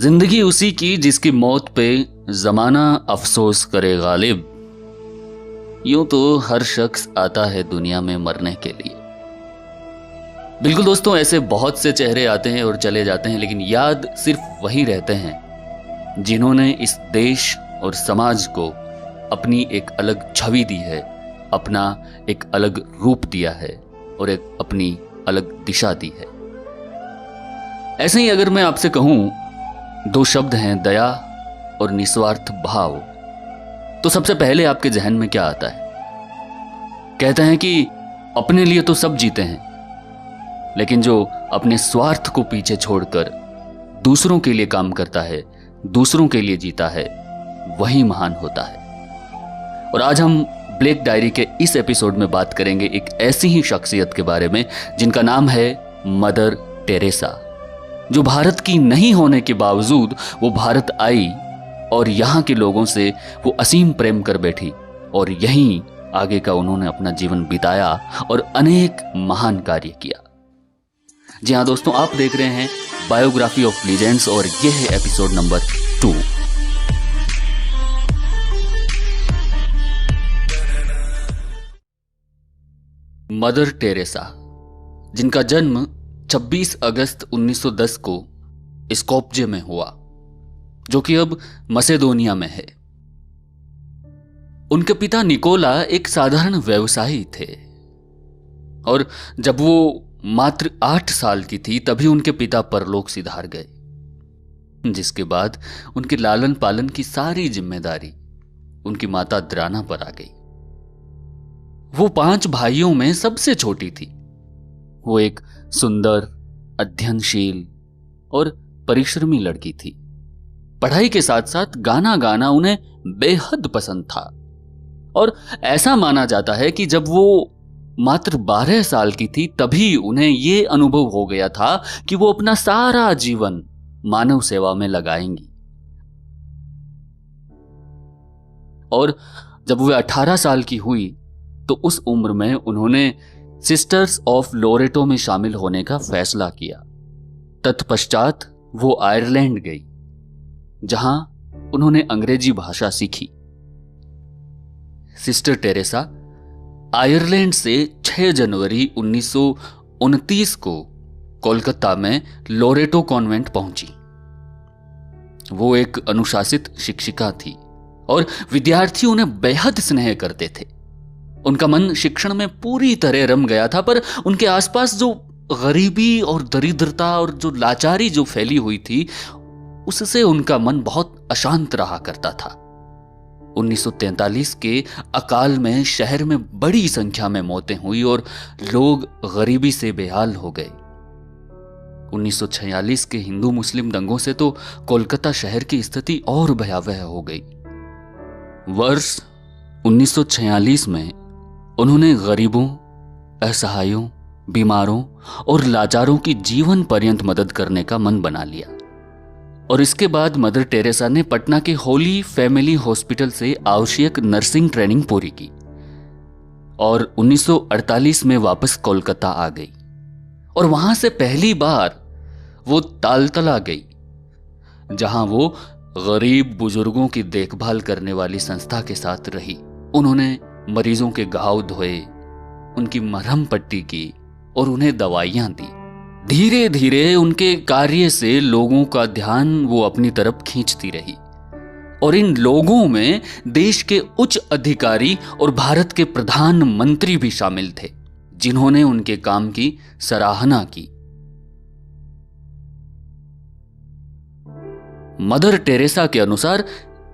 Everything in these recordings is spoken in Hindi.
जिंदगी उसी की जिसकी मौत पे जमाना अफसोस करे गालिब। यूं तो हर शख्स आता है दुनिया में मरने के लिए। बिल्कुल दोस्तों, ऐसे बहुत से चेहरे आते हैं और चले जाते हैं, लेकिन याद सिर्फ वही रहते हैं जिन्होंने इस देश और समाज को अपनी एक अलग छवि दी है, अपना एक अलग रूप दिया है और एक अपनी अलग दिशा दी है। ऐसे ही अगर मैं आपसे कहूं, दो शब्द हैं, दया और निस्वार्थ भाव, तो सबसे पहले आपके जहन में क्या आता है? कहते हैं कि अपने लिए तो सब जीते हैं, लेकिन जो अपने स्वार्थ को पीछे छोड़कर दूसरों के लिए काम करता है, दूसरों के लिए जीता है, वही महान होता है। और आज हम ब्लैक डायरी के इस एपिसोड में बात करेंगे एक ऐसी ही शख्सियत के बारे में जिनका नाम है मदर टेरेसा, जो भारत की नहीं होने के बावजूद वो भारत आई और यहाँ के लोगों से वो असीम प्रेम कर बैठी और यहीं आगे का उन्होंने अपना जीवन बिताया और अनेक महान कार्य किया। जी हाँ दोस्तों, आप देख रहे हैं बायोग्राफी ऑफ लीजेंड्स और ये है एपिसोड नंबर 2। मदर टेरेसा, जिनका जन्म 26 अगस्त 1910 को स्कोप्जे में हुआ, जो कि अब मसेडोनिया में है। उनके पिता निकोला एक साधारण व्यवसायी थे और जब वो मात्र 8 साल की थी तभी उनके पिता परलोक सिधार गए, जिसके बाद उनके लालन पालन की सारी जिम्मेदारी उनकी माता द्राना पर आ गई। वो 5 भाइयों में सबसे छोटी थी। वो एक सुंदर, अध्ययनशील और परिश्रमी लड़की थी। पढ़ाई के साथ साथ गाना गाना उन्हें बेहद पसंद था और ऐसा माना जाता है कि जब वो मात्र 12 साल की थी तभी उन्हें ये अनुभव हो गया था कि वो अपना सारा जीवन मानव सेवा में लगाएंगी। और जब वे 18 साल की हुई तो उस उम्र में उन्होंने सिस्टर्स ऑफ लोरेटो में शामिल होने का फैसला किया। तत्पश्चात वो आयरलैंड गई, जहां उन्होंने अंग्रेजी भाषा सीखी। सिस्टर टेरेसा आयरलैंड से 6 जनवरी 1929 को कोलकाता में लोरेटो कॉन्वेंट पहुंची। वो एक अनुशासित शिक्षिका थी और विद्यार्थी उन्हें बेहद स्नेह करते थे। उनका मन शिक्षण में पूरी तरह रम गया था, पर उनके आसपास जो गरीबी और दरिद्रता और जो लाचारी जो फैली हुई थी, उससे उनका मन बहुत अशांत रहा करता था। 1943 के अकाल में शहर में बड़ी संख्या में मौतें हुई और लोग गरीबी से बेहाल हो गए। 1946 के हिंदू मुस्लिम दंगों से तो कोलकाता शहर की स्थिति और भयावह हो गई। वर्ष 1946 में उन्होंने गरीबों, असहायों, बीमारों और लाचारों की जीवन पर्यंत मदद करने का मन बना लिया और इसके बाद मदर टेरेसा ने पटना के होली फैमिली हॉस्पिटल से आवश्यक नर्सिंग ट्रेनिंग पूरी की और 1948 में वापस कोलकाता आ गई और वहां से पहली बार वो तालतला गई, जहां वो गरीब बुजुर्गों की देखभाल करने वाली संस्था के साथ रही। उन्होंने मरीजों के घाव धोए, उनकी मरहम पट्टी की और उन्हें दवाइयां दी। धीरे धीरे उनके कार्य से लोगों का ध्यान वो अपनी तरफ खींचती रही और इन लोगों में देश के उच्च अधिकारी और भारत के प्रधानमंत्री भी शामिल थे, जिन्होंने उनके काम की सराहना की। मदर टेरेसा के अनुसार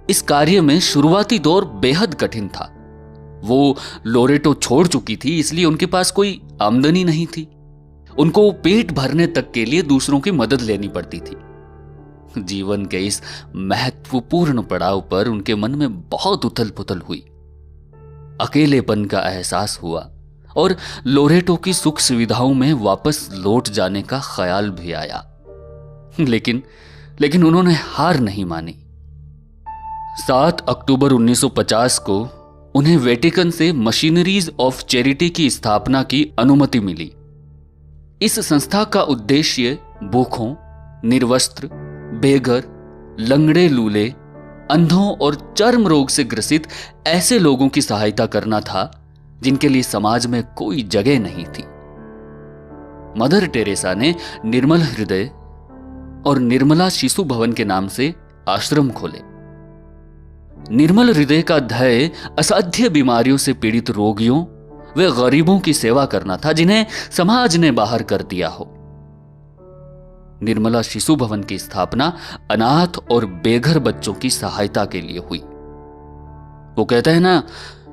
इस कार्य में शुरुआती दौर बेहद कठिन था। वो लोरेटो छोड़ चुकी थी, इसलिए उनके पास कोई आमदनी नहीं थी। उनको पेट भरने तक के लिए दूसरों की मदद लेनी पड़ती थी। जीवन के इस महत्वपूर्ण पड़ाव पर उनके मन में बहुत उथल पुथल हुई। अकेलेपन का एहसास हुआ और लोरेटो की सुख सुविधाओं में वापस लौट जाने का ख्याल भी आया, लेकिन उन्होंने हार नहीं मानी। 7 अक्टूबर 1950 को उन्हें वेटिकन से मशीनरीज ऑफ चैरिटी की स्थापना की अनुमति मिली। इस संस्था का उद्देश्य भूखों, निर्वस्त्र, बेघर लंगड़े लूले, अंधों और चर्म रोग से ग्रसित ऐसे लोगों की सहायता करना था जिनके लिए समाज में कोई जगह नहीं थी। मदर टेरेसा ने निर्मल हृदय और निर्मला शिशु भवन के नाम से आश्रम खोले। निर्मल हृदय का ध्येय असाध्य बीमारियों से पीड़ित रोगियों व गरीबों की सेवा करना था जिन्हें समाज ने बाहर कर दिया हो। निर्मला शिशु भवन की स्थापना अनाथ और बेघर बच्चों की सहायता के लिए हुई। वो कहते हैं ना,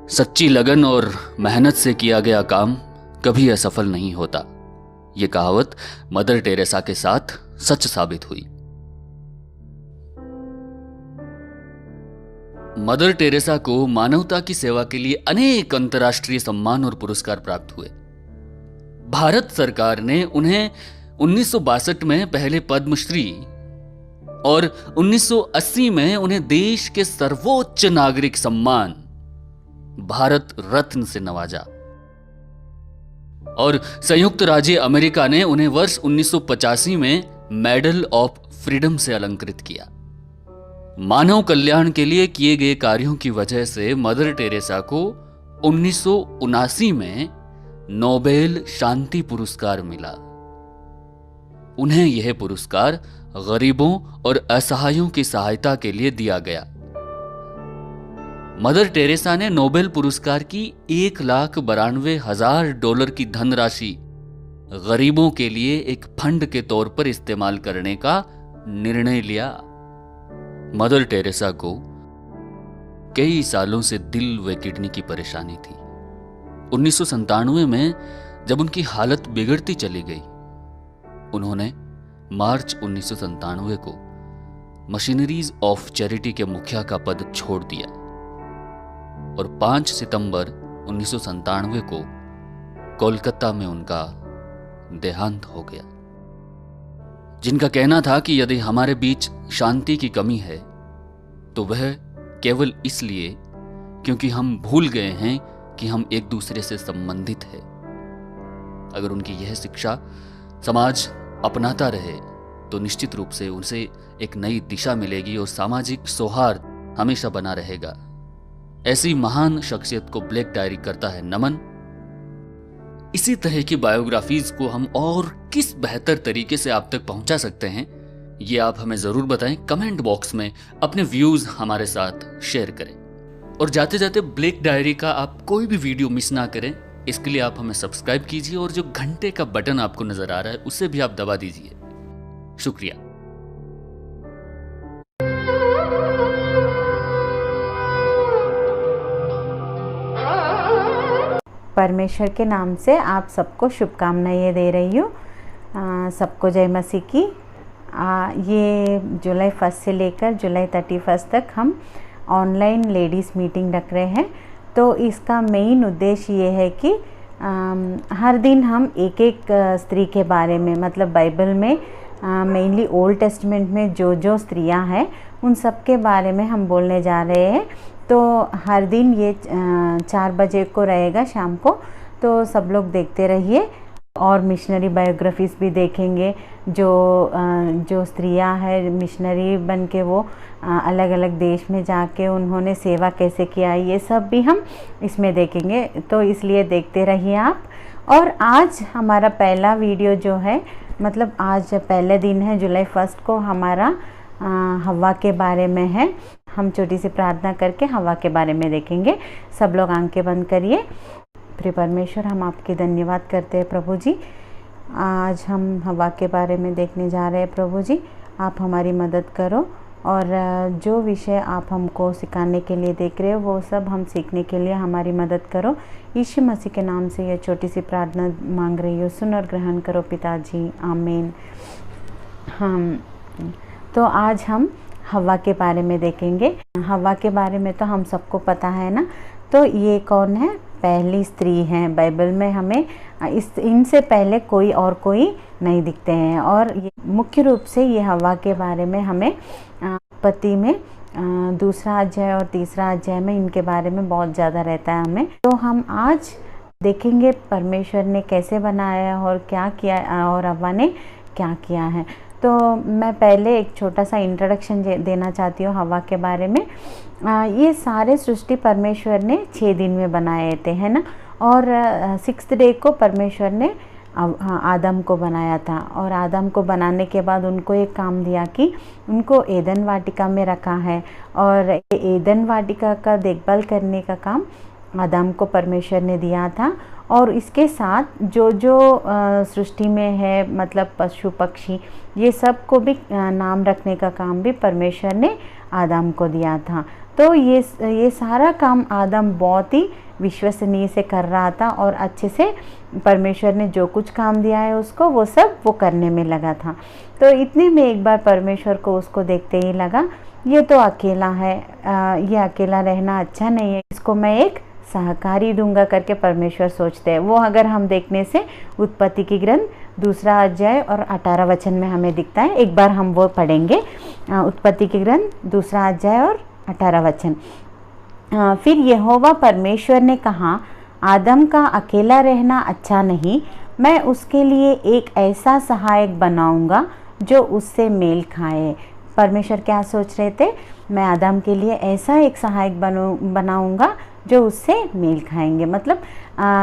सच्ची लगन और मेहनत से किया गया काम कभी असफल नहीं होता। ये कहावत मदर टेरेसा के साथ सच साबित हुई। मदर टेरेसा को मानवता की सेवा के लिए अनेक अंतर्राष्ट्रीय सम्मान और पुरस्कार प्राप्त हुए। भारत सरकार ने उन्हें 1962 में पहले पद्मश्री और 1980 में उन्हें देश के सर्वोच्च नागरिक सम्मान भारत रत्न से नवाजा और संयुक्त राज्य अमेरिका ने उन्हें वर्ष 1985 में मेडल ऑफ फ्रीडम से अलंकृत किया। मानव कल्याण के लिए किए गए कार्यों की वजह से मदर टेरेसा को 1979 में नोबेल शांति पुरस्कार मिला। उन्हें यह पुरस्कार गरीबों और असहायों की सहायता के लिए दिया गया। मदर टेरेसा ने नोबेल पुरस्कार की $1,92,000 की धनराशि गरीबों के लिए एक फंड के तौर पर इस्तेमाल करने का निर्णय लिया। मदर टेरेसा को कई सालों से दिल व किडनी की परेशानी थी। 1997 में जब उनकी हालत बिगड़ती चली गई, उन्होंने मार्च 1997 को मशीनरीज ऑफ चैरिटी के मुखिया का पद छोड़ दिया और 5 सितंबर 1997 को कोलकाता में उनका देहांत हो गया। जिनका कहना था कि यदि हमारे बीच शांति की कमी है तो वह केवल इसलिए क्योंकि हम भूल गए हैं कि हम एक दूसरे से संबंधित हैं। अगर उनकी यह शिक्षा समाज अपनाता रहे तो निश्चित रूप से उनसे एक नई दिशा मिलेगी और सामाजिक सौहार्द हमेशा बना रहेगा। ऐसी महान शख्सियत को ब्लैक डायरी करता है नमन। इसी तरह की बायोग्राफीज को हम और किस बेहतर तरीके से आप तक पहुंचा सकते हैं, ये आप हमें जरूर बताएं। कमेंट बॉक्स में अपने व्यूज हमारे साथ शेयर करें और जाते जाते ब्लैक डायरी का आप कोई भी वीडियो मिस ना करें, इसके लिए आप हमें सब्सक्राइब कीजिए और जो घंटे का बटन आपको नजर आ रहा है उसे भी आप दबा दीजिए। शुक्रिया। परमेश्वर के नाम से आप सबको शुभकामनाएं दे रही हूँ। सबको जय मसीह की। ये जुलाई 1 से लेकर जुलाई 31 तक हम ऑनलाइन लेडीज़ मीटिंग रख रहे हैं। तो इसका मेन उद्देश्य ये है कि हर दिन हम एक एक स्त्री के बारे में, मतलब बाइबल में मेनली ओल्ड टेस्टमेंट में जो स्त्रियां हैं उन सब के बारे में हम बोलने जा रहे हैं। तो हर दिन ये 4 बजे को रहेगा शाम को, तो सब लोग देखते रहिए। और मिशनरी बायोग्राफीज़ भी देखेंगे, जो स्त्रियां हैं मिशनरी बन के वो अलग अलग देश में जाके उन्होंने सेवा कैसे किया, ये सब भी हम इसमें देखेंगे। तो इसलिए देखते रहिए आप। और आज हमारा पहला वीडियो जो है, मतलब आज पहले दिन है जुलाई 1 को, हमारा हवा के बारे में है। हम छोटी सी प्रार्थना करके हवा के बारे में देखेंगे। सब लोग आंखें बंद करिए। प्रिय परमेश्वर, हम आपके धन्यवाद करते हैं प्रभु जी। आज हम हवा के बारे में देखने जा रहे हैं प्रभु जी। आप हमारी मदद करो और जो विषय आप हमको सिखाने के लिए देख रहे हो वो सब हम सीखने के लिए हमारी मदद करो। यीशु मसीह के नाम से यह छोटी सी प्रार्थना मांग रही हो, सुन और ग्रहण करो पिताजी, आमीन। तो आज हम हवा के बारे में देखेंगे। हवा के बारे में तो हम सबको पता है ना। तो ये कौन है? पहली स्त्री हैं बाइबल में। हमें इनसे पहले कोई नहीं दिखते हैं। और ये मुख्य रूप से ये हवा के बारे में हमें उत्पत्ति में 2 अध्याय और 3 अध्याय में इनके बारे में बहुत ज़्यादा रहता है हमें। तो हम आज देखेंगे परमेश्वर ने कैसे बनाया और क्या किया और हवा ने क्या किया है। तो तो मैं पहले एक छोटा सा इंट्रोडक्शन देना चाहती हूँ हवा के बारे में। ये सारे सृष्टि परमेश्वर ने 6 दिन में बनाए थे, है ना। और 6th डे को परमेश्वर ने आदम को बनाया था। और आदम को बनाने के बाद उनको एक काम दिया कि उनको एदन वाटिका में रखा है, और एदन वाटिका का देखभाल करने का काम आदम को परमेश्वर ने दिया था। और इसके साथ जो जो सृष्टि में है, मतलब पशु पक्षी, ये सब को भी नाम रखने का काम भी परमेश्वर ने आदम को दिया था। तो ये सारा काम आदम बहुत ही विश्वसनीय से कर रहा था, और अच्छे से परमेश्वर ने जो कुछ काम दिया है उसको वो करने में लगा था। तो इतने में एक बार परमेश्वर को उसको देखते ही लगा ये तो अकेला है, ये अकेला रहना अच्छा नहीं है, इसको मैं एक सहकारी दूंगा करके परमेश्वर सोचते हैं। वो अगर हम देखने से उत्पत्ति की ग्रंथ 2 अध्याय और 18 वचन में हमें दिखता है। एक बार हम वो पढ़ेंगे, उत्पत्ति की ग्रंथ 2 अध्याय और 18 वचन। फिर यहोवा परमेश्वर ने कहा, आदम का अकेला रहना अच्छा नहीं, मैं उसके लिए एक ऐसा सहायक बनाऊंगा जो उससे मेल खाए। परमेश्वर क्या सोच रहे थे? मैं आदम के लिए ऐसा एक सहायक बनाऊंगा जो उससे मेल खाएंगे, मतलब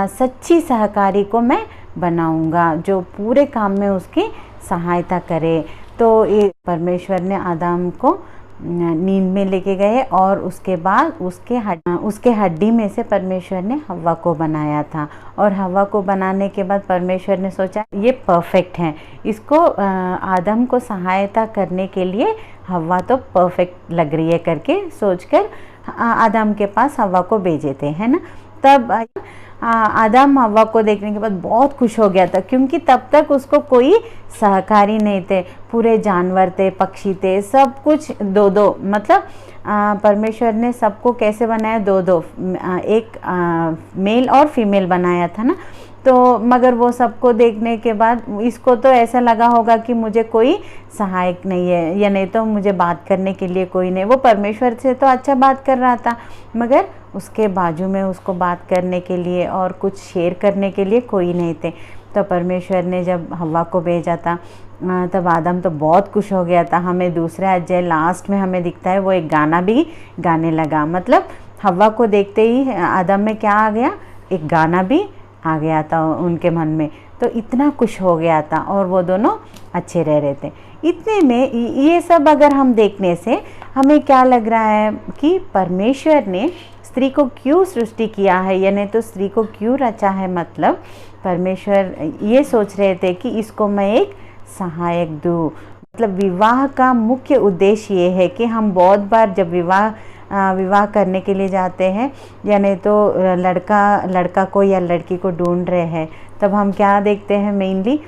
सच्ची सहकारी को मैं बनाऊंगा जो पूरे काम में उसकी सहायता करे। तो ये परमेश्वर ने आदम को नींद में लेके गए, और उसके बाद उसके हड्डी में से परमेश्वर ने हवा को बनाया था। और हवा को बनाने के बाद परमेश्वर ने सोचा ये परफेक्ट है, इसको आदम को सहायता करने के लिए हवा तो परफेक्ट लग रही है करके सोचकर आदम के पास हवा को भेजे थे, है ना। तब आदम हवा को देखने के बाद बहुत खुश हो गया था, क्योंकि तब तक उसको कोई सहकारी नहीं थे। पूरे जानवर थे, पक्षी थे, सब कुछ 2-2, मतलब परमेश्वर ने सबको कैसे बनाया? 2-2, एक मेल और फीमेल बनाया था ना। तो मगर वो सबको देखने के बाद इसको तो ऐसा लगा होगा कि मुझे कोई सहायक नहीं है, या नहीं तो मुझे बात करने के लिए कोई नहीं। वो परमेश्वर से तो अच्छा बात कर रहा था, मगर उसके बाजू में उसको बात करने के लिए और कुछ शेयर करने के लिए कोई नहीं थे। तो परमेश्वर ने जब हवा को भेजा था तब आदम तो बहुत खुश हो गया था। हमें 2 अध्याय लास्ट में हमें दिखता है वो एक गाना भी गाने लगा, मतलब हवा को देखते ही आदम में क्या आ गया? एक गाना भी आ गया था उनके मन में। तो इतना खुश हो गया था, और वो दोनों अच्छे रह रहे थे। इतने में ये सब अगर हम देखने से हमें क्या लग रहा है कि परमेश्वर ने स्त्री को क्यों सृष्टि किया है, यानी तो स्त्री को क्यों रचा है? मतलब परमेश्वर ये सोच रहे थे कि इसको मैं एक सहायक दूँ। मतलब विवाह का मुख्य उद्देश्य ये है कि हम बहुत बार जब विवाह करने के लिए जाते हैं, यानी तो लड़का को या लड़की को ढूंढ रहे हैं, तब हम क्या देखते हैं? मेनली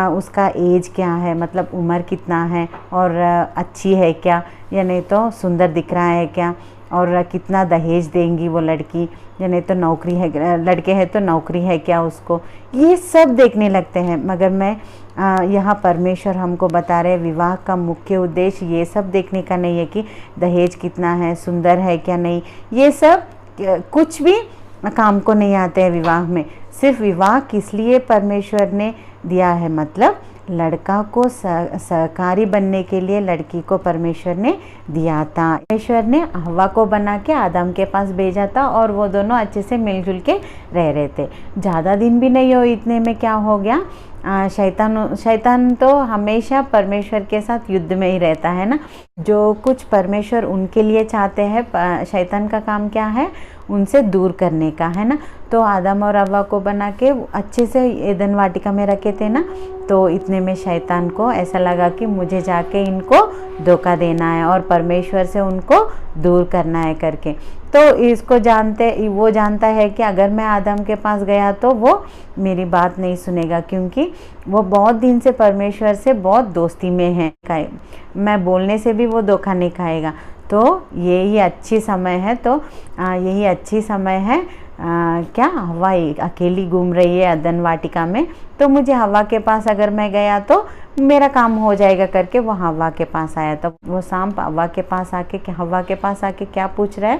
उसका एज क्या है, मतलब उम्र कितना है, और अच्छी है क्या, या नहीं तो सुंदर दिख रहा है क्या, और कितना दहेज देंगी वो लड़की, या नहीं तो नौकरी है, लड़के हैं तो नौकरी है क्या उसको, ये सब देखने लगते हैं। मगर मैं यहाँ परमेश्वर हमको बता रहे विवाह का मुख्य उद्देश्य ये सब देखने का नहीं है कि दहेज कितना है, सुंदर है क्या नहीं, ये सब कुछ भी काम को नहीं आते हैं विवाह में। सिर्फ विवाह किस लिए परमेश्वर ने दिया है? मतलब लड़का को सहकारी बनने के लिए लड़की को परमेश्वर ने दिया था। परमेश्वर ने हवा को बना के आदम के पास भेजा था, और वो दोनों अच्छे से मिलजुल के रह रहे थे। ज़्यादा दिन भी नहीं हो, इतने में क्या हो गया? शैतान तो हमेशा परमेश्वर के साथ युद्ध में ही रहता है ना। जो कुछ परमेश्वर उनके लिए चाहते हैं, शैतान का काम क्या है? उनसे दूर करने का, है ना। तो आदम और हवा को बना के अच्छे से एदन वाटिका में रखे थे ना। तो इतने में शैतान को ऐसा लगा कि मुझे जाके इनको धोखा देना है और परमेश्वर से उनको दूर करना है करके। तो इसको वो जानता है कि अगर मैं आदम के पास गया तो वो मेरी बात नहीं सुनेगा, क्योंकि वो बहुत दिन से परमेश्वर से बहुत दोस्ती में है। मैं बोलने से भी वो धोखा नहीं खाएगा। तो यही अच्छी समय है, तो यही अच्छी समय है क्या हवा अकेली घूम रही है एदन वाटिका में, तो मुझे हवा के पास अगर मैं गया तो मेरा काम हो जाएगा करके वो हवा के पास आया। तो वो सांप हवा के पास आके क्या पूछ रहा है?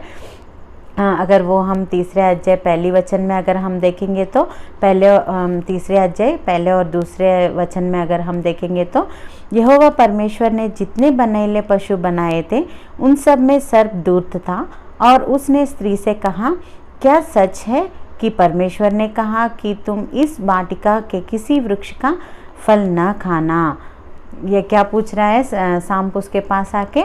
अगर वो हम तीसरे अध्याय पहली वचन में अगर हम देखेंगे तो तीसरे अध्याय पहले और दूसरे वचन में अगर हम देखेंगे तो यहोवा परमेश्वर ने जितने बनैले पशु बनाए थे उन सब में सर्प दूत था, और उसने स्त्री से कहा, क्या सच है कि परमेश्वर ने कहा कि तुम इस वाटिका के किसी वृक्ष का फल न खाना। ये क्या पूछ रहा है सांप उसके पास आके,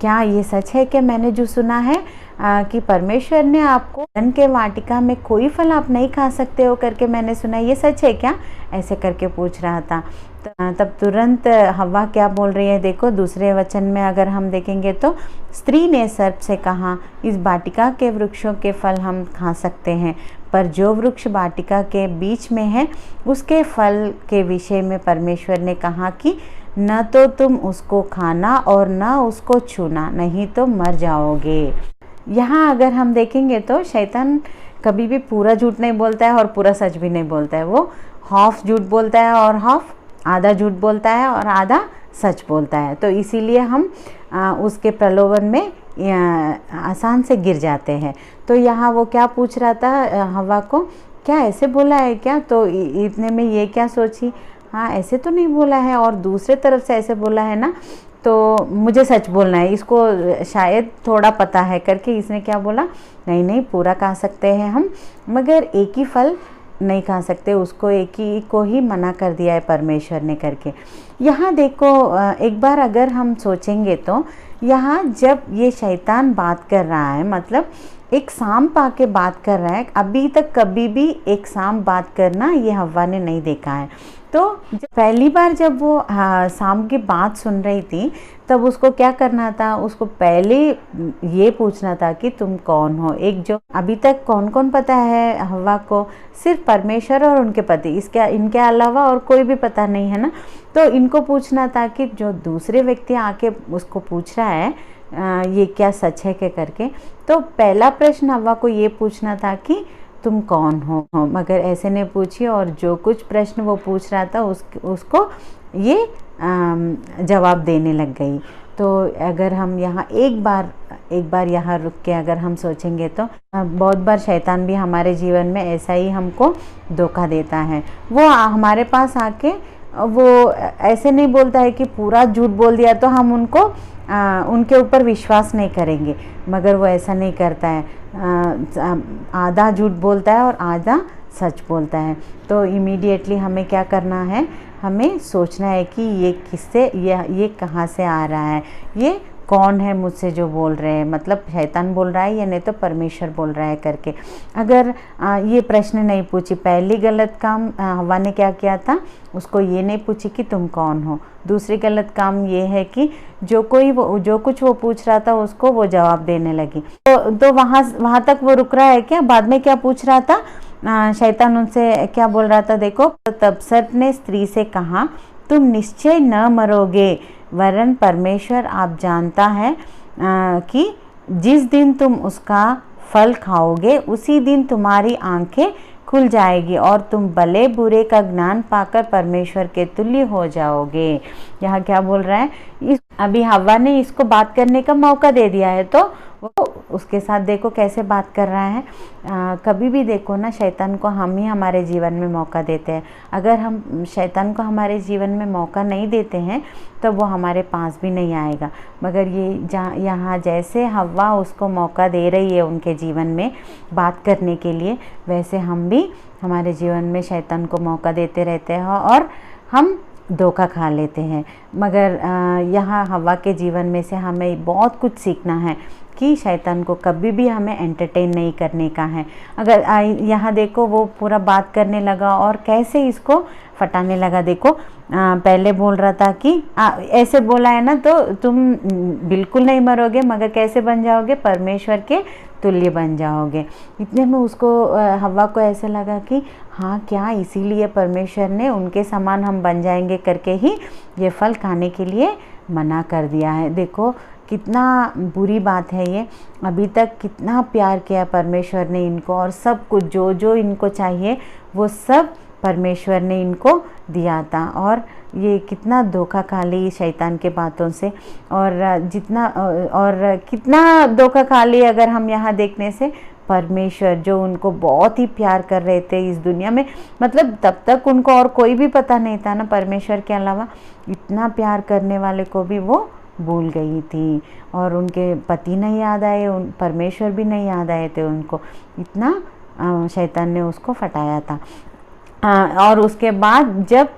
क्या ये सच है कि मैंने जो सुना है कि परमेश्वर ने आपको वन के वाटिका में कोई फल आप नहीं खा सकते हो करके मैंने सुना, ये सच है क्या, ऐसे करके पूछ रहा था। तब तुरंत हव्वा क्या बोल रही है, देखो दूसरे वचन में अगर हम देखेंगे तो स्त्री ने सर्प से कहा, इस वाटिका के वृक्षों के फल हम खा सकते हैं, पर जो वृक्ष वाटिका के बीच में है उसके फल के विषय में परमेश्वर ने कहा कि न तो तुम उसको खाना और न उसको छूना, नहीं तो मर जाओगे। यहाँ अगर हम देखेंगे तो शैतान कभी भी पूरा झूठ नहीं बोलता है और पूरा सच भी नहीं बोलता है, वो हाफ झूठ बोलता है और हाफ आधा झूठ बोलता है और आधा सच बोलता है। तो इसीलिए हम उसके प्रलोभन में आसान से गिर जाते हैं। तो यहाँ वो क्या पूछ रहा था हवा को, क्या ऐसे बोला है क्या, तो इतने में ये क्या सोची, हाँ ऐसे तो नहीं बोला है और दूसरे तरफ से ऐसे बोला है ना, तो मुझे सच बोलना है, इसको शायद थोड़ा पता है करके इसने क्या बोला, नहीं नहीं पूरा खा सकते हैं हम, मगर एक ही फल नहीं खा सकते, उसको एक ही को ही मना कर दिया है परमेश्वर ने करके। यहाँ देखो एक बार अगर हम सोचेंगे तो यहाँ जब ये शैतान बात कर रहा है, मतलब एक सांप आके बात कर रहा है, अभी तक कभी भी एक सांप बात करना ये हव्वा ने नहीं देखा है। तो पहली बार जब वो सांप की बात सुन रही थी तब उसको क्या करना था, उसको पहले ये पूछना था कि तुम कौन हो। एक जो अभी तक कौन कौन पता है हव्वा को, सिर्फ परमेश्वर और उनके पति, इनके अलावा और कोई भी पता नहीं है ना। तो इनको पूछना था कि जो दूसरे व्यक्ति आके उसको पूछ रहा है ये क्या सच है क्या करके, तो पहला प्रश्न हव्वा को ये पूछना था कि तुम कौन हो, मगर ऐसे नहीं पूछी, और जो कुछ प्रश्न वो पूछ रहा था उसको ये जवाब देने लग गई। तो अगर हम यहाँ एक बार यहाँ रुक के अगर हम सोचेंगे तो बहुत बार शैतान भी हमारे जीवन में ऐसा ही हमको धोखा देता है। वो हमारे पास आके वो ऐसे नहीं बोलता है कि पूरा झूठ बोल दिया तो हम उनके ऊपर विश्वास नहीं करेंगे, मगर वो ऐसा नहीं करता है, आधा झूठ बोलता है और आधा सच बोलता है। तो इमीडिएटली हमें क्या करना है, हमें सोचना है कि ये किससे, ये कहाँ से आ रहा है, ये कौन है मुझसे जो बोल रहे हैं, मतलब शैतान बोल रहा है या नहीं तो परमेश्वर बोल रहा है करके। अगर ये प्रश्न नहीं पूछी, पहली गलत काम हवा ने क्या किया था, उसको ये नहीं पूछी कि तुम कौन हो। दूसरी गलत काम ये है कि जो कुछ वो पूछ रहा था उसको वो जवाब देने लगी। तो वहाँ तक वो रुक रहा है क्या, बाद में क्या पूछ रहा था शैतान उनसे क्या बोल रहा था, देखो तब सर्प ने स्त्री से कहा, तुम निश्चय न मरोगे, वरन परमेश्वर आप जानता है कि जिस दिन तुम उसका फल खाओगे उसी दिन तुम्हारी आंखें खुल जाएगी और तुम भले बुरे का ज्ञान पाकर परमेश्वर के तुल्य हो जाओगे। यहाँ क्या बोल रहा है, अभी हव्वा ने इसको बात करने का मौका दे दिया है तो वो उसके साथ देखो कैसे बात कर रहा है। कभी भी देखो ना, शैतान को हम ही हमारे जीवन में मौका देते हैं। अगर हम शैतान को हमारे जीवन में मौका नहीं देते हैं तो वो हमारे पास भी नहीं आएगा, मगर ये यहाँ जैसे हव्वा उसको मौका दे रही है उनके जीवन में बात करने के लिए, वैसे हम भी हमारे जीवन में शैतान को मौका देते रहते हैं और हम धोखा खा लेते हैं। मगर यहाँ हव्वा के जीवन में से हमें बहुत कुछ सीखना है कि शैतान को कभी भी हमें एंटरटेन नहीं करने का है। अगर यहाँ देखो वो पूरा बात करने लगा और कैसे इसको फटाने लगा। देखो पहले बोल रहा था कि ऐसे बोला है ना, तो तुम बिल्कुल नहीं मरोगे, मगर कैसे बन जाओगे, परमेश्वर के तुल्य बन जाओगे। इतने में उसको हव्वा को ऐसे लगा कि हाँ क्या इसीलिए परमेश्वर ने उनके समान हम बन जाएंगे करके ही ये फल खाने के लिए मना कर दिया है। देखो कितना बुरी बात है ये। अभी तक कितना प्यार किया परमेश्वर ने इनको और सब कुछ जो जो इनको चाहिए वो सब परमेश्वर ने इनको दिया था, और ये कितना धोखा खा ली शैतान के बातों से। और कितना धोखा खा ली अगर हम यहाँ देखने से परमेश्वर जो उनको बहुत ही प्यार कर रहे थे इस दुनिया में, मतलब तब तक उनको और कोई भी पता नहीं था ना परमेश्वर के अलावा, इतना प्यार करने वाले को भी वो भूल गई थी। और उनके पति नहीं याद आए, परमेश्वर भी नहीं याद आए थे उनको, इतना शैतान ने उसको फटाया था। और उसके बाद जब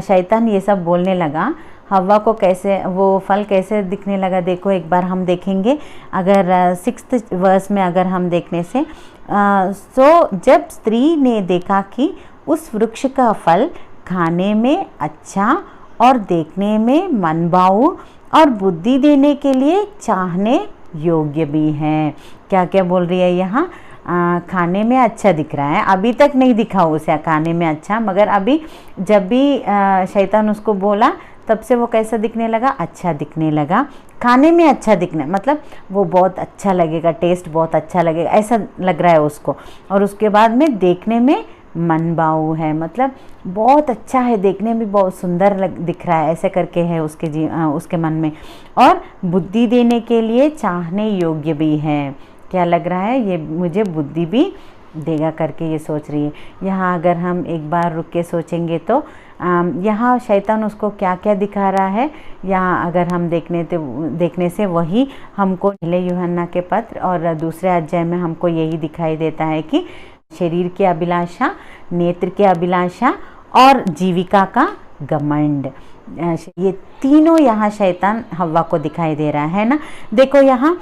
शैतान ये सब बोलने लगा, हव्वा को कैसे वो फल कैसे दिखने लगा, देखो एक बार हम देखेंगे। अगर 6th वर्स में अगर हम देखने से तो जब स्त्री ने देखा कि उस वृक्ष का फल खाने में अच्छा और देखने में मनभाऊ और बुद्धि देने के लिए चाहने योग्य भी है। क्या क्या बोल रही है यहाँ, खाने में अच्छा दिख रहा है, अभी तक नहीं दिखा उसे खाने में अच्छा, मगर अभी जब भी शैतान उसको बोला तब से वो कैसा दिखने लगा, अच्छा दिखने लगा। खाने में अच्छा दिखना मतलब वो बहुत अच्छा लगेगा, टेस्ट बहुत अच्छा लगेगा ऐसा लग रहा है उसको। और उसके बाद में देखने में मनभाऊ है, मतलब बहुत अच्छा है, देखने में बहुत सुंदर दिख रहा है, ऐसे करके है उसके मन में। और बुद्धि देने के लिए चाहने योग्य भी है, क्या लग रहा है, ये मुझे बुद्धि भी देगा करके ये सोच रही है। यहाँ अगर हम एक बार रुक के सोचेंगे तो यहाँ शैतान उसको क्या क्या दिखा रहा है, यहाँ अगर हम देखने से वही हमको पहले यूहन्ना के पत्र और दूसरे अध्याय में हमको यही दिखाई देता है कि शरीर की अभिलाषा, नेत्र की अभिलाषा और जीविका का घमंड, ये तीनों यहाँ शैतान हव्वा को दिखाई दे रहा है ना। देखो यहाँ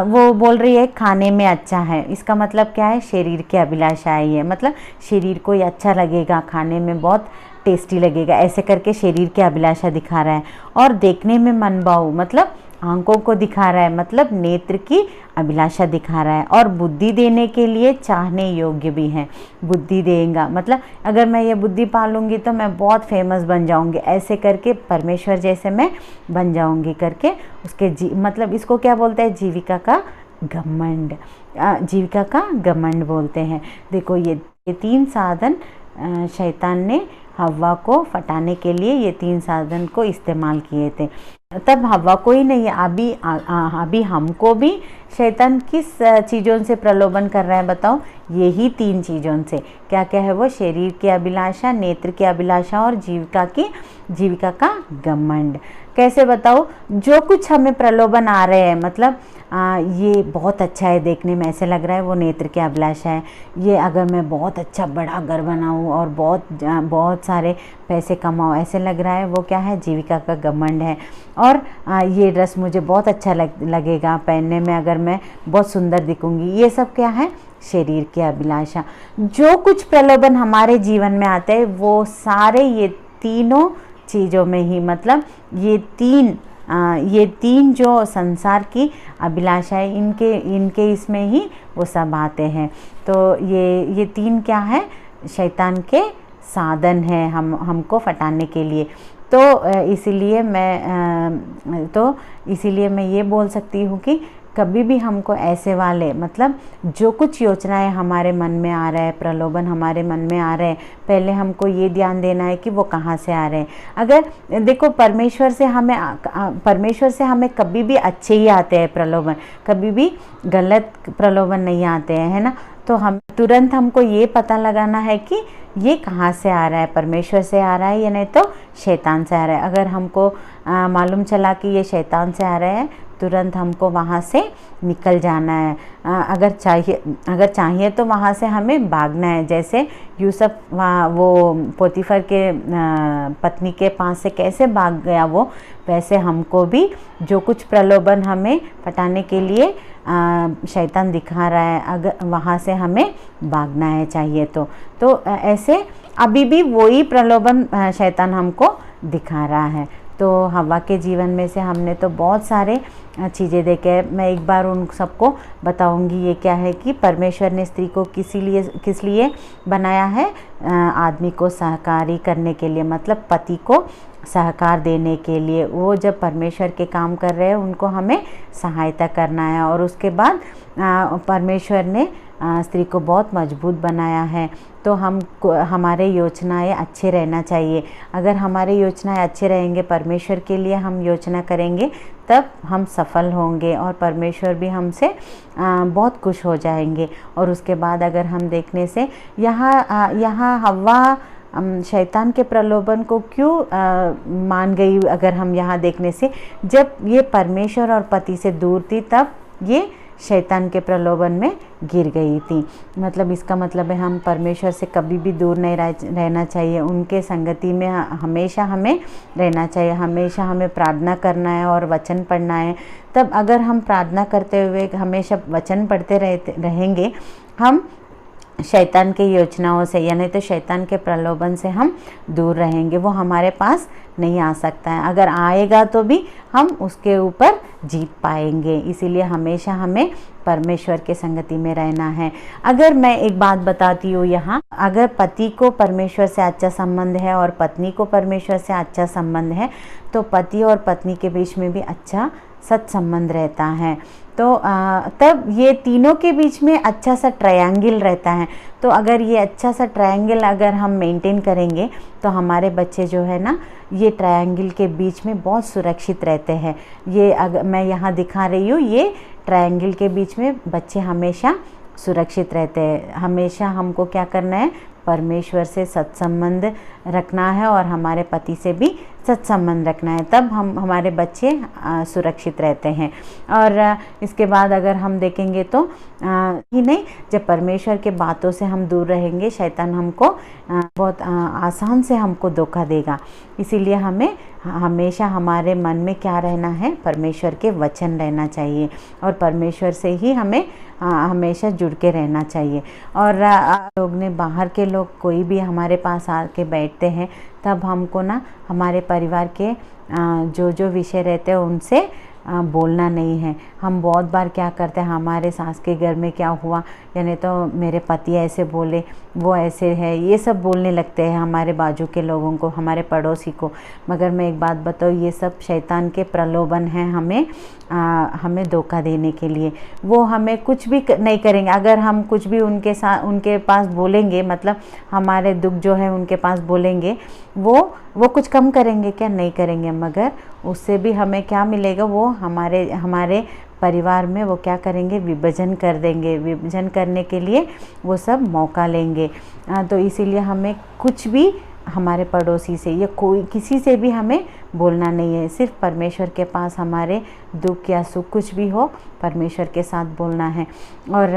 वो बोल रही है खाने में अच्छा है, इसका मतलब क्या है, शरीर की अभिलाषा है ये, मतलब शरीर को ये अच्छा लगेगा, खाने में बहुत टेस्टी लगेगा, ऐसे करके शरीर की अभिलाषा दिखा रहा है। और देखने में मनभाऊ मतलब आंखों को दिखा रहा है, मतलब नेत्र की अभिलाषा दिखा रहा है। और बुद्धि देने के लिए चाहने योग्य भी है, बुद्धि देगा मतलब अगर मैं ये बुद्धि पालूंगी तो मैं बहुत फेमस बन जाऊंगी, ऐसे करके परमेश्वर जैसे मैं बन जाऊंगी करके उसके मतलब इसको क्या बोलते हैं, जीविका का घमंड, जीविका का घमंड बोलते हैं। देखो ये 3 साधन शैतान ने हव्वा को फटाने के लिए ये 3 साधन को इस्तेमाल किए थे। तब हव्वा को ही नहीं, अभी हमको भी शैतान किस चीज़ों से प्रलोभन कर रहा है बताओ, यही 3 चीज़ों से। क्या क्या है वो, शरीर की अभिलाषा, नेत्र की अभिलाषा और जीविका का घमंड। कैसे बताओ, जो कुछ हमें प्रलोभन आ रहे हैं, मतलब ये बहुत अच्छा है देखने में, ऐसे लग रहा है वो नेत्र की अभिलाषा है। ये अगर मैं बहुत अच्छा बड़ा घर बनाऊँ और बहुत सारे पैसे कमाऊँ, ऐसे लग रहा है वो क्या है, जीविका का घमंड है। और ये ड्रेस मुझे बहुत अच्छा लगेगा पहनने में, अगर मैं बहुत सुंदर दिखूंगी, ये सब क्या है, शरीर की अभिलाषा। जो कुछ प्रलोभन हमारे जीवन में आते हैं वो सारे ये तीनों चीज़ों में ही, मतलब ये तीन जो संसार की अभिलाषा है इनके इसमें ही वो सब आते हैं। तो ये 3 क्या है, शैतान के साधन है हमको फटाने के लिए। तो इसीलिए मैं ये बोल सकती हूँ कि कभी भी हमको ऐसे वाले, मतलब जो कुछ योजनाएं हमारे मन में आ रहा है, प्रलोभन हमारे मन में आ रहे हैं, पहले हमको ये ध्यान देना है कि वो कहाँ से आ रहे हैं। अगर देखो परमेश्वर से हमें कभी भी अच्छे ही आते हैं प्रलोभन, कभी भी गलत प्रलोभन नहीं आते हैं, है ना। तो तुरंत हमको ये पता लगाना है कि ये कहाँ से आ रहा है, परमेश्वर से आ रहा है या नहीं तो शैतान से आ रहा है। अगर हमको मालूम चला कि ये शैतान से आ रहा है, तुरंत हमको वहाँ से निकल जाना है। अगर चाहिए तो वहाँ से हमें भागना है। जैसे यूसुफ वो पोतीफर के पत्नी के पास से कैसे भाग गया वो, वैसे हमको भी जो कुछ प्रलोभन हमें पटाने के लिए शैतान दिखा रहा है, अगर वहाँ से हमें भागना है चाहिए तो ऐसे अभी भी वही प्रलोभन शैतान हमको दिखा रहा है। तो हव्वा के जीवन में से हमने तो बहुत सारे चीज़ें देखे। मैं एक बार उन सबको बताऊंगी। ये क्या है कि परमेश्वर ने स्त्री को किस लिए बनाया है, आदमी को सहकारी करने के लिए, मतलब पति को सहकार देने के लिए। वो जब परमेश्वर के काम कर रहे हैं उनको हमें सहायता करना है। और उसके बाद परमेश्वर ने स्त्री को बहुत मजबूत बनाया है। तो हमारे योजनाएं अच्छे रहना चाहिए। अगर हमारे योजनाएं अच्छे रहेंगे, परमेश्वर के लिए हम योजना करेंगे, तब हम सफल होंगे और परमेश्वर भी हमसे बहुत खुश हो जाएंगे। और उसके बाद अगर हम देखने से यहाँ हव्वा शैतान के प्रलोभन को क्यों मान गई, अगर हम यहाँ देखने से, जब ये परमेश्वर और पति से दूर थी तब ये शैतान के प्रलोभन में गिर गई थी। मतलब इसका मतलब है हम परमेश्वर से कभी भी दूर नहीं रहना चाहिए। उनके संगति में हमेशा हमें रहना चाहिए। हमेशा हमें प्रार्थना करना है और वचन पढ़ना है। तब अगर हम प्रार्थना करते हुए हमेशा वचन पढ़ते रहेंगे, हम शैतान की योजनाओं से यानी तो शैतान के प्रलोभन से हम दूर रहेंगे। वो हमारे पास नहीं आ सकता है। अगर आएगा तो भी हम उसके ऊपर जीत पाएंगे। इसीलिए हमेशा हमें परमेश्वर के संगति में रहना है। अगर मैं एक बात बताती हूँ यहाँ, अगर पति को परमेश्वर से अच्छा संबंध है और पत्नी को परमेश्वर से अच्छा संबंध है, तो पति और पत्नी के बीच में भी अच्छा सत्संबंध रहता है। तो तब ये तीनों के बीच में अच्छा सा ट्रायंगल रहता है। तो अगर ये अच्छा सा ट्रायंगल अगर हम मेंटेन करेंगे तो हमारे बच्चे जो है ना, ये ट्रायंगल के बीच में बहुत सुरक्षित रहते हैं। ये अगर मैं यहाँ दिखा रही हूँ, ये ट्रायंगल के बीच में बच्चे हमेशा सुरक्षित रहते हैं। हमेशा हमको क्या करना है, परमेश्वर से सत्संबंध रखना है और हमारे पति से भी सत्संबंध रखना है, तब हमारे बच्चे सुरक्षित रहते हैं। और इसके बाद अगर हम देखेंगे तो ही नहीं, जब परमेश्वर के बातों से हम दूर रहेंगे, शैतान हमको बहुत आसान से हमको धोखा देगा। इसीलिए हमें हमेशा हमारे मन में क्या रहना है, परमेश्वर के वचन रहना चाहिए और परमेश्वर से ही हमें हमेशा जुड़ के रहना चाहिए। और लोग ने बाहर के लोग कोई भी हमारे पास आके बैठते हैं, तब हमको ना हमारे परिवार के जो विषय रहते हैं उनसे बोलना नहीं है। हम बहुत बार क्या करते हैं, हमारे सास के घर में क्या हुआ, यानी तो मेरे पति ऐसे बोले, वो ऐसे है, ये सब बोलने लगते हैं हमारे बाजू के लोगों को, हमारे पड़ोसी को। मगर मैं एक बात बताऊँ, ये सब शैतान के प्रलोभन हैं हमें धोखा देने के लिए। वो हमें कुछ भी नहीं करेंगे। अगर हम कुछ भी उनके पास बोलेंगे, मतलब हमारे दुख जो है उनके पास बोलेंगे, वो कुछ कम करेंगे क्या? नहीं करेंगे। मगर उससे भी हमें क्या मिलेगा, वो हमारे परिवार में वो क्या करेंगे, विभाजन कर देंगे। विभाजन करने के लिए वो सब मौका लेंगे। तो इसीलिए हमें कुछ भी हमारे पड़ोसी से या कोई किसी से भी हमें बोलना नहीं है। सिर्फ परमेश्वर के पास हमारे दुख या सुख कुछ भी हो, परमेश्वर के साथ बोलना है। और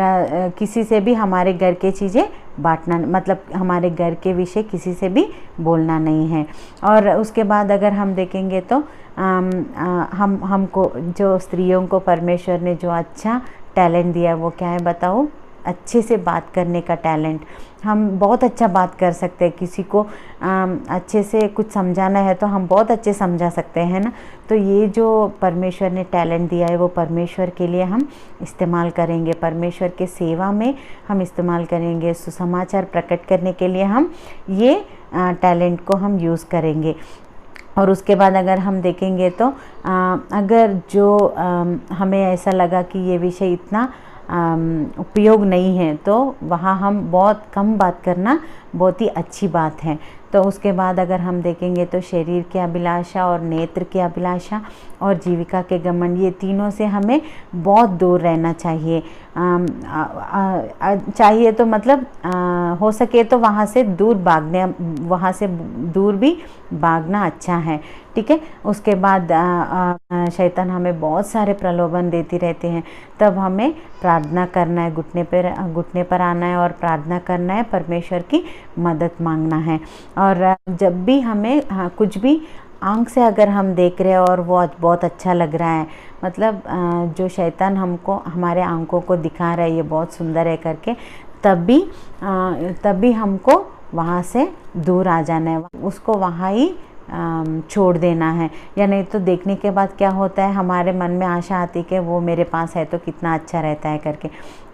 किसी से भी हमारे घर के चीज़ें बांटना, मतलब हमारे घर के विषय किसी से भी बोलना नहीं है। और उसके बाद अगर हम देखेंगे तो हमको जो स्त्रियों को परमेश्वर ने जो अच्छा टैलेंट दिया, वो क्या है बताओ? अच्छे से बात करने का टैलेंट। हम बहुत अच्छा बात कर सकते हैं। किसी को अच्छे से कुछ समझाना है तो हम बहुत अच्छे समझा सकते हैं ना। तो ये जो परमेश्वर ने टैलेंट दिया है, वो परमेश्वर के लिए हम इस्तेमाल करेंगे, परमेश्वर के सेवा में हम इस्तेमाल करेंगे। सुसमाचार प्रकट करने के लिए हम ये टैलेंट को हम यूज़ करेंगे। और उसके बाद अगर हम देखेंगे तो अगर जो हमें ऐसा लगा कि ये विषय इतना उपयोग नहीं है, तो वहाँ हम बहुत कम बात करना बहुत ही अच्छी बात है। तो उसके बाद अगर हम देखेंगे तो शरीर की अभिलाषा और नेत्र की अभिलाषा और जीविका के घमंड, ये तीनों से हमें बहुत दूर रहना चाहिए। चाहिए तो मतलब हो सके तो वहाँ से दूर भी भागना अच्छा है, ठीक है। उसके बाद शैतान हमें बहुत सारे प्रलोभन देती रहते हैं, तब हमें प्रार्थना करना है, घुटने पर आना है और प्रार्थना करना है, परमेश्वर की मदद मांगना है। और जब भी हमें कुछ भी आँख से अगर हम देख रहे हैं और वो बहुत अच्छा लग रहा है, मतलब जो शैतान हमको हमारे आँखों को दिखा रहा है ये बहुत सुंदर है करके, तब भी हमको वहाँ से दूर आ जाना है, उसको वहाँ ही छोड़ देना है। या नहीं तो देखने के बाद क्या होता है, हमारे मन में आशा आती कि वो मेरे पास है तो कितना अच्छा रहता है करके।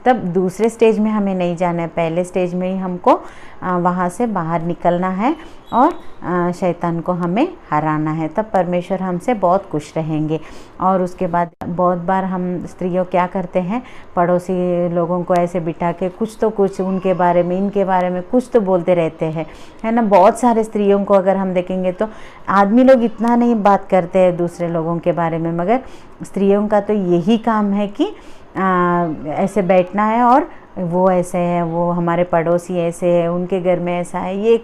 तब दूसरे स्टेज में हमें नहीं जाना है, पहले स्टेज में ही हमको वहाँ से बाहर निकलना है और शैतान को हमें हराना है। तब परमेश्वर हमसे बहुत खुश रहेंगे। और उसके बाद बहुत बार हम स्त्रियों क्या करते हैं, पड़ोसी लोगों को ऐसे बिठा के कुछ तो कुछ उनके बारे में, इनके बारे में कुछ तो बोलते रहते हैं, है ना। बहुत सारे स्त्रियों को अगर हम देखेंगे तो आदमी लोग इतना नहीं बात करते हैं दूसरे लोगों के बारे में, मगर स्त्रियों का तो यही काम है कि ऐसे बैठना है और वो ऐसे है, वो हमारे पड़ोसी ऐसे है, उनके घर में ऐसा है,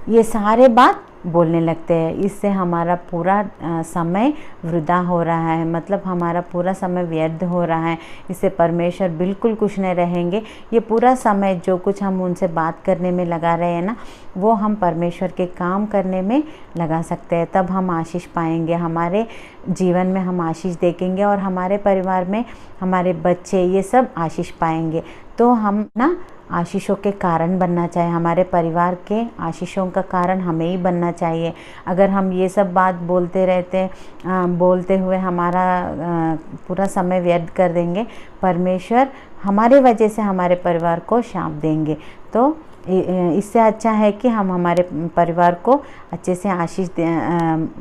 ये सारे बात बोलने लगते हैं। इससे हमारा पूरा समय वृथा हो रहा है, मतलब हमारा पूरा समय व्यर्थ हो रहा है। इससे परमेश्वर बिल्कुल खुश नहीं रहेंगे। ये पूरा समय जो कुछ हम उनसे बात करने में लगा रहे हैं ना, वो हम परमेश्वर के काम करने में लगा सकते हैं। तब हम आशीष पाएंगे, हमारे जीवन में हम आशीष देखेंगे और हमारे परिवार में हमारे बच्चे ये सब आशीष पाएंगे। तो हम ना आशीषों के कारण बनना चाहिए, हमारे परिवार के आशीषों का कारण हमें ही बनना चाहिए। अगर हम ये सब बात बोलते हुए हमारा पूरा समय व्यर्थ कर देंगे, परमेश्वर हमारे वजह से हमारे परिवार को शाप देंगे। तो इससे अच्छा है कि हम हमारे परिवार को अच्छे से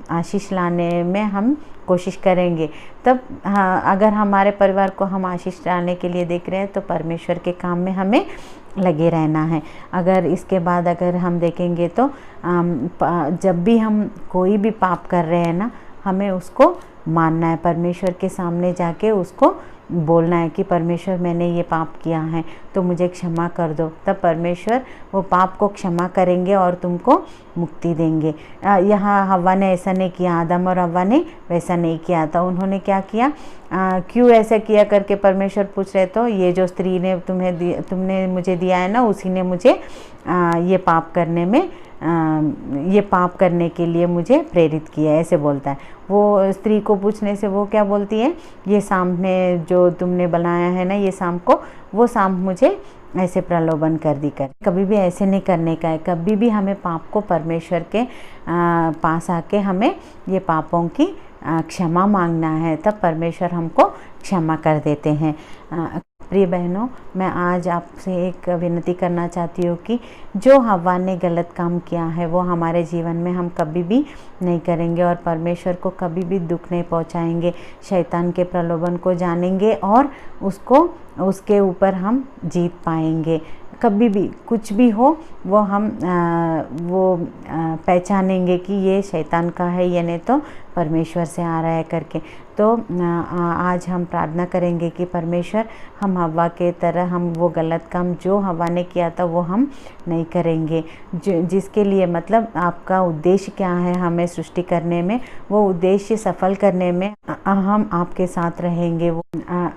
आशीष लाने में हम कोशिश करेंगे। तब अगर हमारे परिवार को हम आशीष लाने के लिए देख रहे हैं तो परमेश्वर के काम में हमें लगे रहना है। अगर इसके बाद अगर हम देखेंगे तो जब भी हम कोई भी पाप कर रहे हैं ना, हमें उसको मानना है, परमेश्वर के सामने जाके उसको बोलना है कि परमेश्वर मैंने ये पाप किया है तो मुझे क्षमा कर दो। तब परमेश्वर वो पाप को क्षमा करेंगे और तुमको मुक्ति देंगे। यहाँ हव्वा ने ऐसा नहीं किया, आदम और हव्वा ने वैसा नहीं किया था। उन्होंने क्या किया, क्यों ऐसा किया करके परमेश्वर पूछ रहे, तो ये जो स्त्री ने तुमने मुझे दिया है ना, उसी ने मुझे ये पाप करने के लिए मुझे प्रेरित किया, ऐसे बोलता है। वो स्त्री को पूछने से वो क्या बोलती है, ये सांप ने जो तुमने बनाया है ना, ये सांप को, वो सांप मुझे ऐसे प्रलोभन कर दी कर। कभी भी ऐसे नहीं करने का है। कभी भी हमें पाप को परमेश्वर के पास आके हमें ये पापों की क्षमा मांगना है, तब परमेश्वर हमको क्षमा कर देते हैं। प्रिय बहनों, मैं आज आपसे एक विनती करना चाहती हूँ कि जो हव्वा ने गलत काम किया है वो हमारे जीवन में हम कभी भी नहीं करेंगे और परमेश्वर को कभी भी दुख नहीं पहुँचाएंगे। शैतान के प्रलोभन को जानेंगे और उसके ऊपर हम जीत पाएंगे। कभी भी कुछ भी हो वो हम पहचानेंगे कि ये शैतान का है, ये नहीं तो परमेश्वर से आ रहा है करके। तो आज हम प्रार्थना करेंगे कि परमेश्वर हम हव्वा के तरह हम वो गलत काम जो हव्वा ने किया था वो हम नहीं करेंगे। जिसके लिए मतलब आपका उद्देश्य क्या है हमें सृष्टि करने में, वो उद्देश्य सफल करने में हम आपके साथ रहेंगे।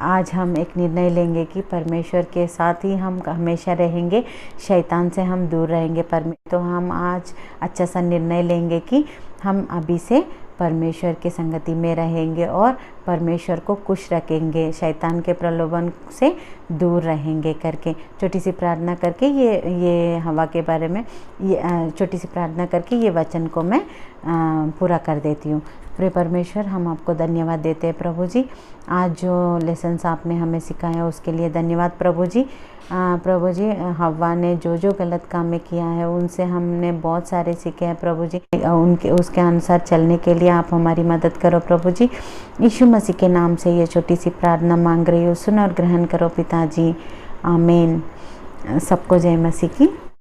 आज हम एक निर्णय लेंगे कि परमेश्वर के साथ ही हम हमेशा रहेंगे, शैतान से हम दूर रहेंगे। तो हम आज अच्छा सा निर्णय लेंगे कि हम अभी से परमेश्वर की संगति में रहेंगे और परमेश्वर को खुश रखेंगे, शैतान के प्रलोभन से दूर रहेंगे करके छोटी सी प्रार्थना करके ये हव्वा के बारे में छोटी सी प्रार्थना करके ये वचन को मैं पूरा कर देती हूँ। प्रिय परमेश्वर, हम आपको धन्यवाद देते हैं प्रभु जी। आज जो लेसन्स आपने हमें सिखाया उसके लिए धन्यवाद प्रभु जी। प्रभु जी, हव्वा ने जो गलत काम किया है उनसे हमने बहुत सारे सीखे हैं प्रभु जी। उसके अनुसार चलने के लिए आप हमारी मदद करो प्रभु जी। यीशु मसीह के नाम से ये छोटी सी प्रार्थना मांग रही हूँ, सुनो और ग्रहण करो पिताजी, आमीन। सबको जय मसीह की।